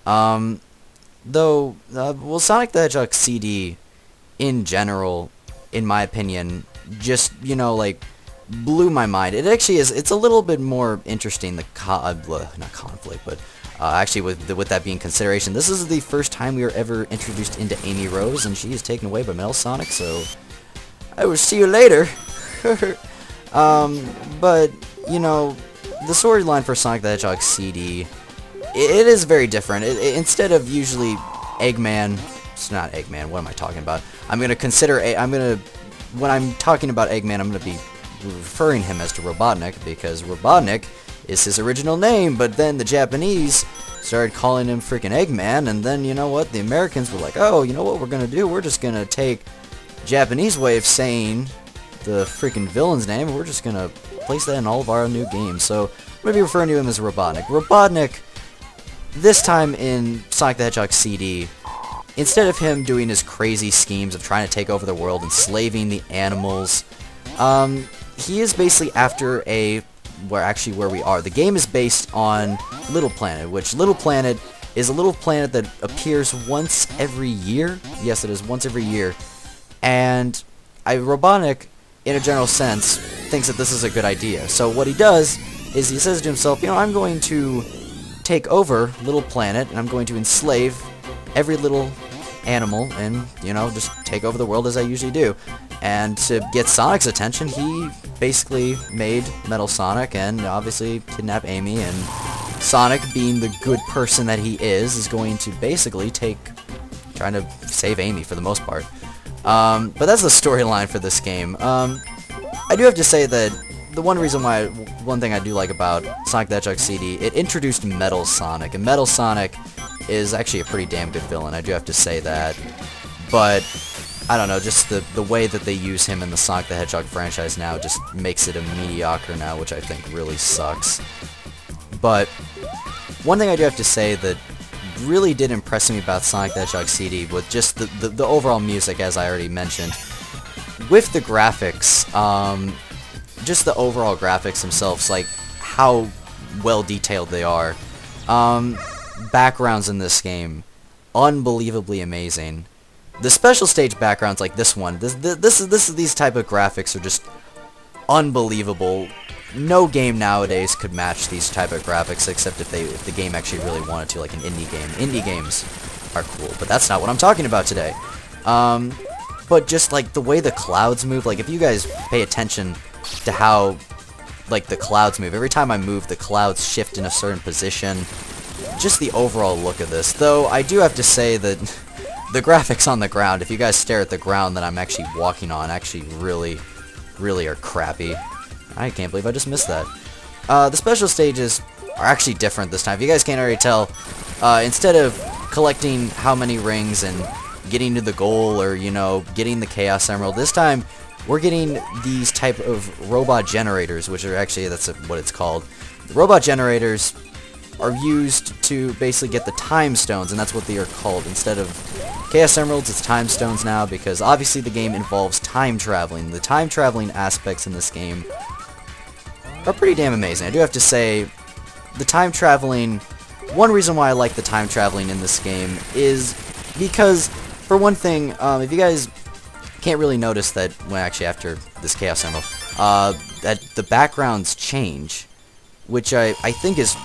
Well, Sonic the Hedgehog CD in general, in my opinion, just, like, blew my mind. It actually is, it's a little bit more interesting, not conflict, but actually with that being consideration, this is the first time we were ever introduced into Amy Rose, and she is taken away by Metal Sonic, so I will see you later. But, the storyline for Sonic the Hedgehog CD, it is very different. Instead of usually Eggman, it's not Eggman, what am I talking about? When I'm talking about Eggman, I'm gonna be referring him as to Robotnik, because Robotnik is his original name, but then the Japanese started calling him freaking Eggman, and then, you know what, the Americans were like, oh, you know what we're gonna do? We're just gonna take Japanese way of saying the freaking villain's name, and we're just gonna place that in all of our new games. So, I'm gonna be referring to him as Robotnik. Robotnik, this time in Sonic the Hedgehog CD, instead of him doing his crazy schemes of trying to take over the world, enslaving the animals, he is basically after where we are. The game is based on Little Planet, which Little Planet is a little planet that appears once every year. Yes, it is once every year. And Robotnik, in a general sense, thinks that this is a good idea. So what he does is he says to himself, I'm going to take over Little Planet, and I'm going to enslave every little animal and, just take over the world as I usually do. And to get Sonic's attention, he basically made Metal Sonic and obviously kidnap Amy, and Sonic, being the good person that he is going to basically trying to save Amy for the most part. But that's the storyline for this game. I do have to say that one thing I do like about Sonic the Hedgehog CD, it introduced Metal Sonic, and Metal Sonic is actually a pretty damn good villain, I do have to say that. But, I don't know, just the way that they use him in the Sonic the Hedgehog franchise now just makes it a mediocre now, which I think really sucks. But, one thing I do have to say that really did impress me about Sonic the Hedgehog CD was just the overall music, as I already mentioned. With the graphics, just the overall graphics themselves, like how well detailed they are. Backgrounds in this game, unbelievably amazing. The special stage backgrounds like this one, these type of graphics are just unbelievable. No game nowadays could match these type of graphics, except if the game actually really wanted to, like an indie game. Indie games are cool, but that's not what I'm talking about today. But just like the way the clouds move, like if you guys pay attention to how like the clouds move, every time I move the clouds shift in a certain position. Just the overall look of this, though I do have to say that the graphics on the ground, if you guys stare at the ground that I'm actually walking on, actually really are crappy. I can't believe I just missed that. The special stages are actually different this time. If you guys can't already tell, instead of collecting how many rings and getting to the goal or, getting the Chaos Emerald, this time we're getting these type of robot generators, which are actually, that's what it's called. The robot generators are used to basically get the time stones, and that's what they are called. Instead of Chaos Emeralds, it's time stones now, because obviously the game involves time traveling. The time traveling aspects in this game are pretty damn amazing. I do have to say, the time traveling, one reason why I like the time traveling in this game is because, for one thing, if you guys can't really notice that, well, actually after this Chaos Emerald, that the backgrounds change, which I think is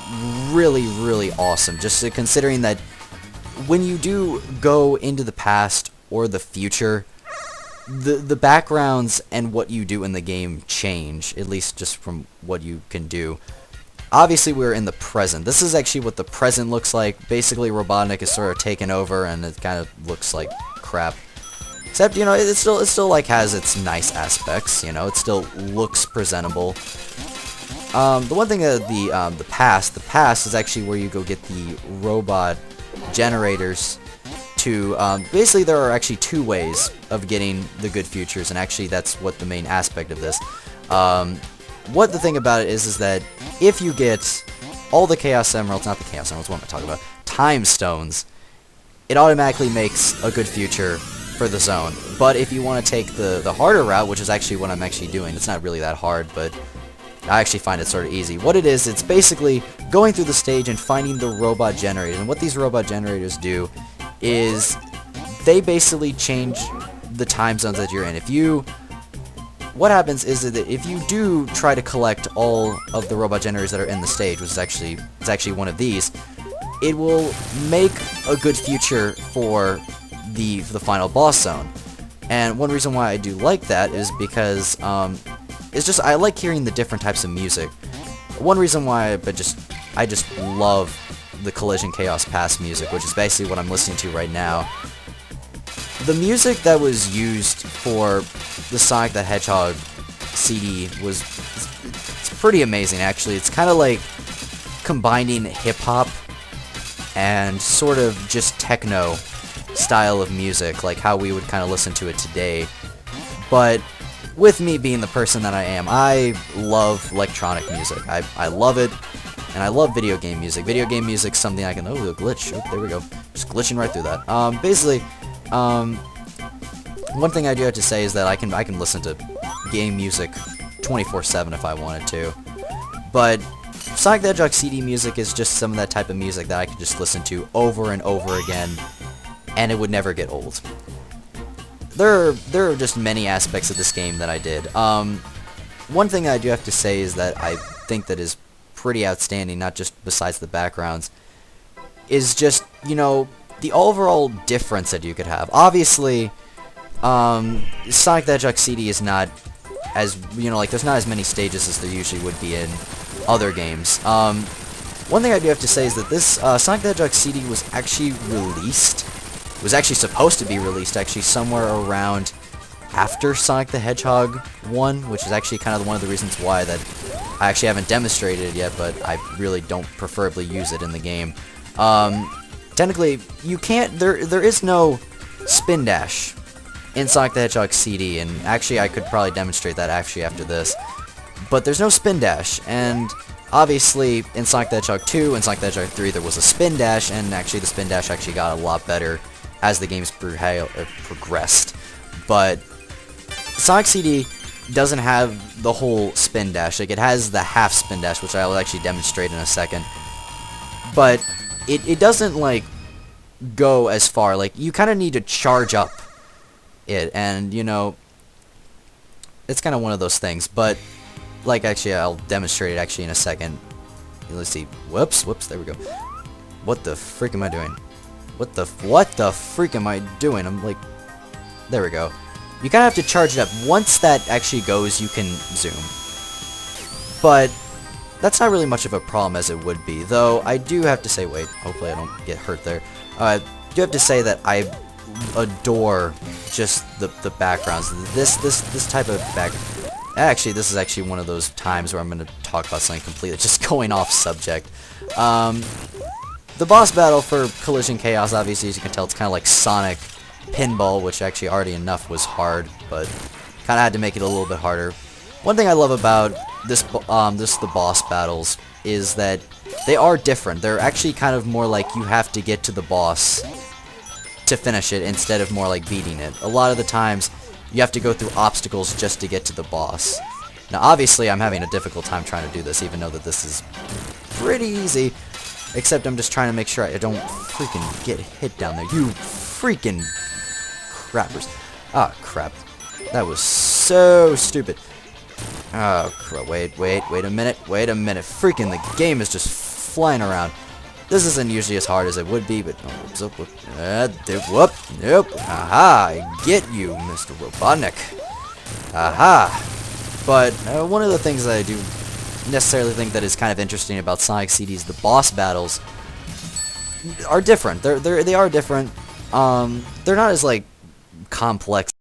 really awesome, just considering that when you do go into the past or the future, the backgrounds and what you do in the game change, at least just from what you can do. Obviously, we're in the present. This is actually what the present looks like. Basically, Robotnik is sort of taken over, and it kind of looks like crap. Except, it still like has its nice aspects. It still looks presentable. The one thing the past is actually where you go get the robot generators to, basically there are actually two ways of getting the good futures, and actually that's what the main aspect of this. What the thing about it is that if you get all the Chaos Emeralds, not the Chaos Emeralds, what am I talking about? Time Stones, it automatically makes a good future for the zone. But if you want to take the harder route, which is actually what I'm actually doing, it's not really that hard, but I actually find it sort of easy. What it is, it's basically going through the stage and finding the robot generators. And what these robot generators do is they basically change the time zones that you're in. What happens is that if you do try to collect all of the robot generators that are in the stage, which is actually one of these, it will make a good future for the final boss zone. And one reason why I do like that is because it's just I like hearing the different types of music. One reason why I just love the Collision Chaos Pass music, which is basically what I'm listening to right now. The music that was used for the Sonic the Hedgehog CD it's pretty amazing, actually. It's kind of like combining hip-hop and sort of just techno style of music, like how we would kind of listen to it today. But with me being the person that I am, I love electronic music. I love it, and I love video game music. Video game music's something I can... Oh, the glitch. Oh, there we go. Just glitching right through that. Basically, one thing I do have to say is that I can listen to game music 24/7 if I wanted to. But Sonic the Hedgehog CD music is just some of that type of music that I could just listen to over and over again, and it would never get old. There are just many aspects of this game that I did. One thing I do have to say is that I think that is pretty outstanding, not just besides the backgrounds, is just, you know, the overall difference that you could have. Obviously, Sonic the Hedgehog CD is not as, you know, like, there's not as many stages as there usually would be in other games. One thing I do have to say is that this Sonic the Hedgehog CD was actually supposed to be released actually somewhere around after Sonic the Hedgehog 1, which is actually kind of one of the reasons why that I actually haven't demonstrated it yet, but I really don't preferably use it in the game. Technically, you can't, there is no spin dash in Sonic the Hedgehog CD, and actually I could probably demonstrate that actually after this. But there's no spin dash, and obviously in Sonic the Hedgehog 2 and Sonic the Hedgehog 3 there was a spin dash, and actually the spin dash actually got a lot better as the games progressed. But Sonic CD doesn't have the whole spin dash. Like, it has the half spin dash, which I'll actually demonstrate in a second. But it doesn't, like, go as far. Like, you kind of need to charge up it, and, you know, it's kind of one of those things. But, like, actually, I'll demonstrate it actually in a second. Let's see. Whoops, there we go. What the freak am I doing? What the freak am I doing? I'm like, there we go. You kind of have to charge it up. Once that actually goes, you can zoom. But that's not really much of a problem as it would be. Though, I do have to say, wait, hopefully I don't get hurt there. I do have to say that I adore just the backgrounds. This type of background. Actually, this is actually one of those times where I'm going to talk about something completely just going off subject. The boss battle for Collision Chaos, obviously, as you can tell, it's kind of like Sonic Pinball, which actually already enough was hard, but kind of had to make it a little bit harder. One thing I love about the boss battles is that they are different. They're actually kind of more like you have to get to the boss to finish it instead of more like beating it. A lot of the times, you have to go through obstacles just to get to the boss. Now, obviously, I'm having a difficult time trying to do this, even though that this is pretty easy. Except I'm just trying to make sure I don't freaking get hit down there. You freaking crappers. Ah, crap. That was so stupid. Oh, crap. Wait a minute. Freaking the game is just flying around. This isn't usually as hard as it would be, but... Oh, whoop. Nope. Aha, I get you, Mr. Robotnik. Aha. But one of the things that I do necessarily think that is kind of interesting about Sonic CDs, the boss battles are different. They are different. They're not as, like, complex